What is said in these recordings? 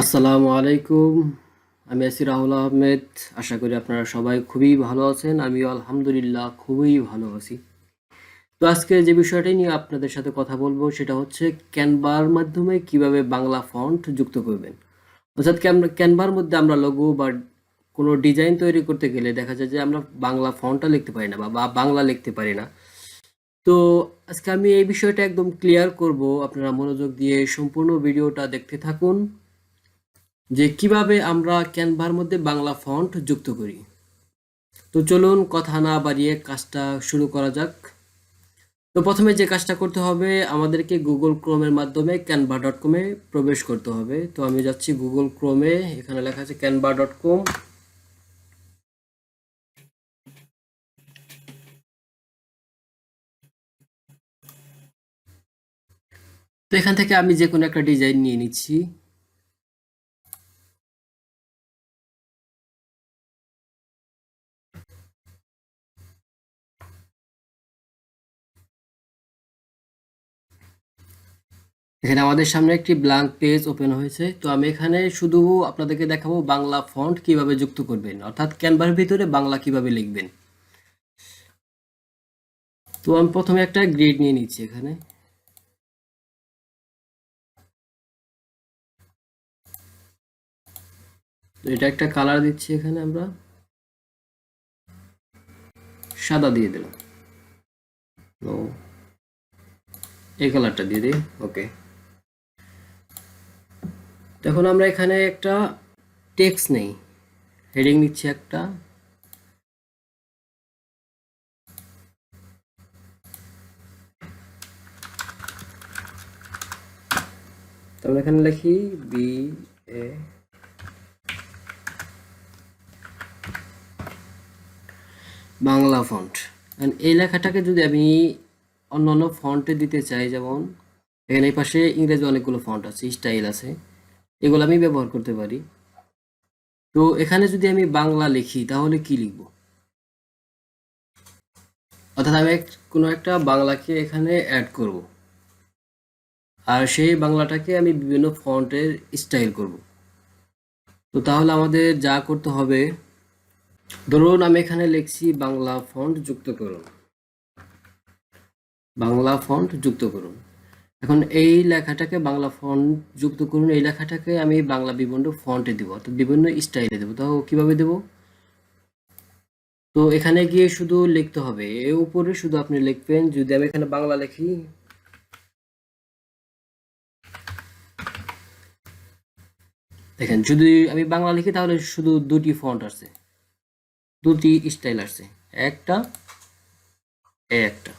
আসসালামু আলাইকুম। আমি আছি রাহুল আহমেদ। আশা করি আপনারা সবাই খুবই ভালো আছেন। আমিও আলহামদুলিল্লাহ খুবই ভালো আছি। তো আজকে যে বিষয়টা নিয়ে আপনাদের সাথে কথা বলবো সেটা হচ্ছে ক্যানভার মাধ্যমে কিভাবে বাংলা ফন্ট যুক্ত করবেন। অর্থাৎ ক্যানভার মধ্যে আমরা লোগো বা কোনো ডিজাইন তৈরি করতে গেলে দেখা যায় যে আমরা বাংলা ফন্টটা লিখতে পারি না বা বাংলা লিখতে পারি না। তো আজকে আমি এই বিষয়টা একদম ক্লিয়ার করব। আপনারা মনোযোগ দিয়ে সম্পূর্ণ ভিডিওটা দেখতে থাকুন যে কিভাবে আমরা ক্যানভার মধ্যে বাংলা ফন্ট যুক্ত করি। তো চলুন কথা না বাড়িয়ে কাজটা শুরু করা যাক। তো প্রথমে যে কাজটা করতে হবে আমাদেরকে গুগল ক্রোমের মাধ্যমে canva.com-এ প্রবেশ করতে হবে। তো আমি যাচ্ছি গুগল ক্রোমে, এখানে লেখা আছে canva.com। তো এখান থেকে আমি যে কোনো একটা ডিজাইন নিয়ে নিচ্ছি। এখানে আমাদের সামনে একটি ব্ল্যাঙ্ক পেজ ওপেন হয়েছে। তো আমি এখানে শুধু আপনাদেরকে দেখাবো বাংলা ফন্ট কিভাবে যুক্ত করবেন, অর্থাৎ ক্যানভার ভিতরে বাংলা কিভাবে লিখবেন। তো আমি প্রথমে একটা গ্রিড নিয়ে নিচ্ছি এখানে। তো এটা একটা কালার দিচ্ছি, এখানে আমরা সাদা দিয়ে দিলাম। তো এই কালারটা দিয়ে দিই। ওকে, এখন আমরা এখানে একটা টেক্সট নেই, হেডিং নিচ্ছি একটা। তো আমরা এখানে লিখি বি এ বাংলা ফন্ট। এই লেখাটাকে যদি আমি অন্যান্য ফন্টে দিতে চাই, যেমন এখানে এই পাশে ইংরেজি অনেকগুলো ফন্ট আছে, স্টাইল আছে, এগুলো আমি ব্যবহার করতে পারি। তো এখানে যদি আমি বাংলা লিখি তাহলে কি লিখব, অর্থাৎ আমি কোনো একটা বাংলাকে এখানে অ্যাড করব, আর সেই বাংলাটাকে আমি বিভিন্ন ফন্টের স্টাইল করব। তো তাহলে আমাদের যা করতে হবে, ধরুন আমি এখানে লিখছি বাংলা ফন্ট যুক্ত করুন, বাংলা ফন্ট যুক্ত করুন। এখন এই লেখাটাকে বাংলা ফন্ট যুক্ত করুন, এই লেখাটাকে আমি বাংলা বিভিন্ন ফন্টে দেবো, অর্থাৎ বিভিন্ন স্টাইলে দেবো। তো কিভাবে দেব? তো এখানে গিয়ে শুধু লিখতে হবে, এর উপরে শুধু আপনি লিখবেন। যদি আমি এখানে বাংলা লিখি, দেখেন যদি আমি বাংলা লিখি তাহলে শুধু দুটি ফন্ট আসছে, দুটি স্টাইল আসছে, একটা একটা,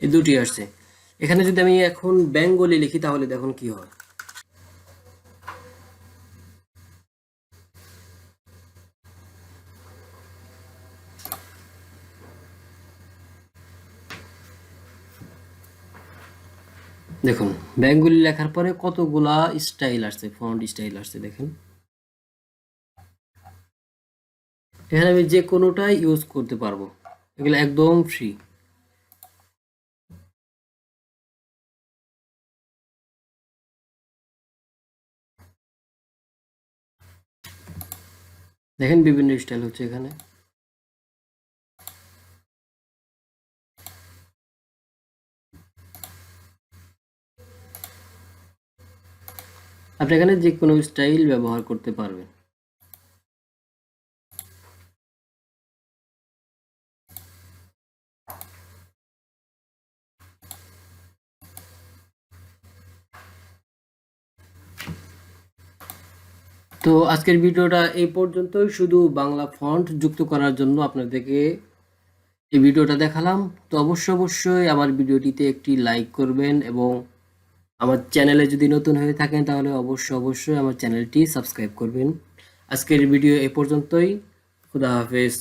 এই দুটি আসছে। এখানে যদি আমি এখন বেঙ্গলি লিখি তাহলে দেখুন কি হয়। দেখুন বেঙ্গলি লেখার পরে কতগুলা স্টাইল আসছে, ফন্ট স্টাইল আসছে দেখেন। এখানে আমি যে কোনোটাই ইউজ করতে পারবো, এগুলো একদম ফ্রি। দেখেন বিভিন্ন স্টাইল হচ্ছে এখানে। আপনি এখানে যে কোনো স্টাইল ব্যবহার করতে পারবেন। তো আজকের ভিডিওটা এই পর্যন্তই, শুধু বাংলা ফন্ট যুক্ত করার জন্য আপনাদেরকে এই ভিডিওটা দেখালাম। তো অবশ্যই আমার ভিডিওটিতে একটি লাইক করবেন এবং আমার চ্যানেলে যদি নতুন হয়ে থাকেন তাহলে অবশ্যই আমার চ্যানেলটি সাবস্ক্রাইব করবেন। আজকের ভিডিও এই পর্যন্তই। খুদা হাফেজ।